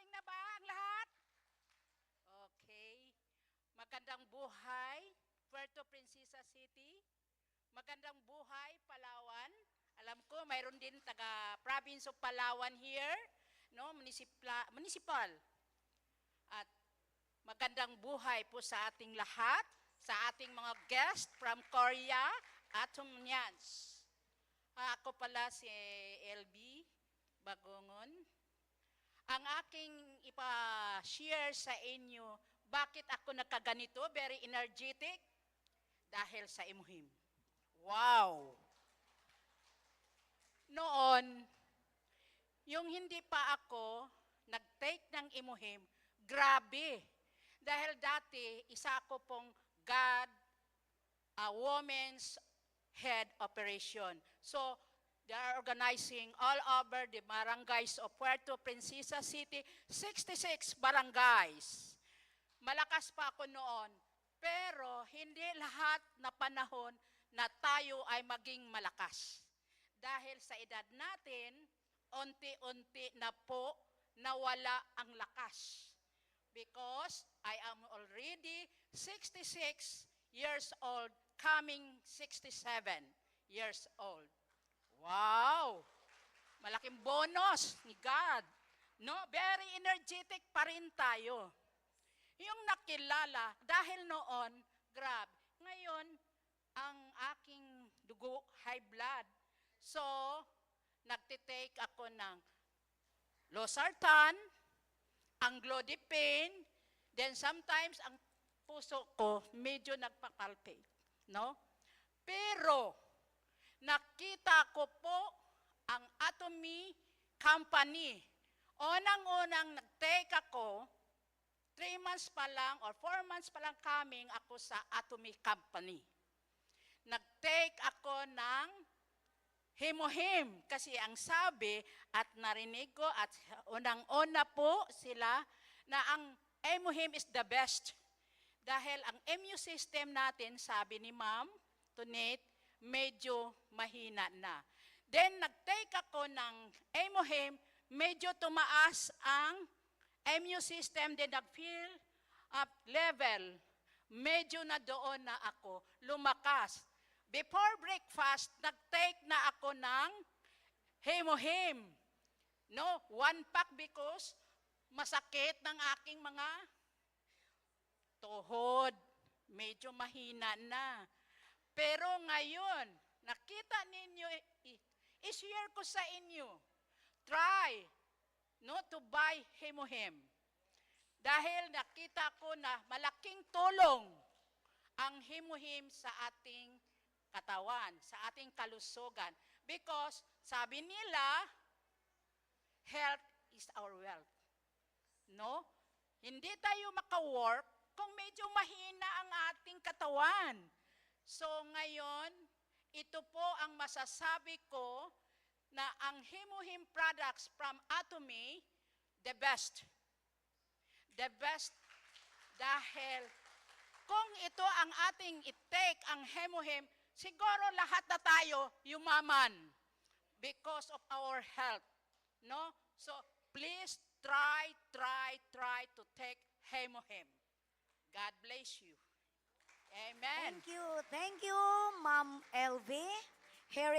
Gising na ba ang lahat? Okay. Magandang buhay, Puerto Princesa City. Magandang buhay, Palawan. Alam ko, mayroon din taga-province of Palawan here, no? Municipal. At magandang buhay po sa ating lahat, sa ating mga guests from Korea at Tumnyans. Ako pala si LB Bagongon. Ang aking ipa-share sa inyo, bakit ako nagkaganito, very energetic? Dahil sa imuhim. Wow! Noon, yung hindi pa ako nag-take ng imuhim, grabe. Dahil dati, isa ako pong God, Women's Head Operation. So, they are organizing all over the barangays of Puerto Princesa City, 66 barangays. Malakas pa ako noon, pero hindi lahat na panahon na tayo ay maging malakas. Dahil sa edad natin, unti-unti na po nawala ang lakas. Because I am already 66 years old, coming 67 years old. Wow! Malaking bonus ni God. No? Very energetic pa rin tayo. Yung nakilala, dahil noon, grab, ngayon, ang aking dugo, high blood. So, nagtitake ako ng losartan, anglodipine, then sometimes ang puso ko medyo nagpapalpate. No? Pero, nakita ko po ang Atomy Company. Unang-unang nag-take ako, 3 months pa lang or 4 months pa lang coming ako sa Atomy Company. Nag-take ako ng Hemohim kasi ang sabi at narinig ko at unang-una po sila na ang Hemohim is the best. Dahil ang immune system natin, sabi ni Ma'am Tonet, medyo mahina na. Then, nag-take ako ng Hemohim, medyo tumaas ang immune system, then nag-feel up level. Medyo na doon na ako, lumakas. Before breakfast, nag-take na ako ng Hemohim. No, 1 pack because masakit ng aking mga tuhod. Medyo mahina na. Pero ngayon, nakita ninyo, i-share ko sa inyo, try to buy Hemohim. Dahil nakita ko na malaking tulong ang Hemohim sa ating katawan, sa ating kalusugan. Because, sabi nila, health is our wealth. No? Hindi tayo maka-work kung medyo mahina ang ating katawan. So ngayon, ito po ang masasabi ko na ang Hemohim products from Atomy, the best. The best dahil kung ito ang ating i-take, ang Hemohim, siguro lahat na tayo yumaman because of our health. No? So please try to take Hemohim. God bless you. Amen. Thank you, Ma'am LV. Here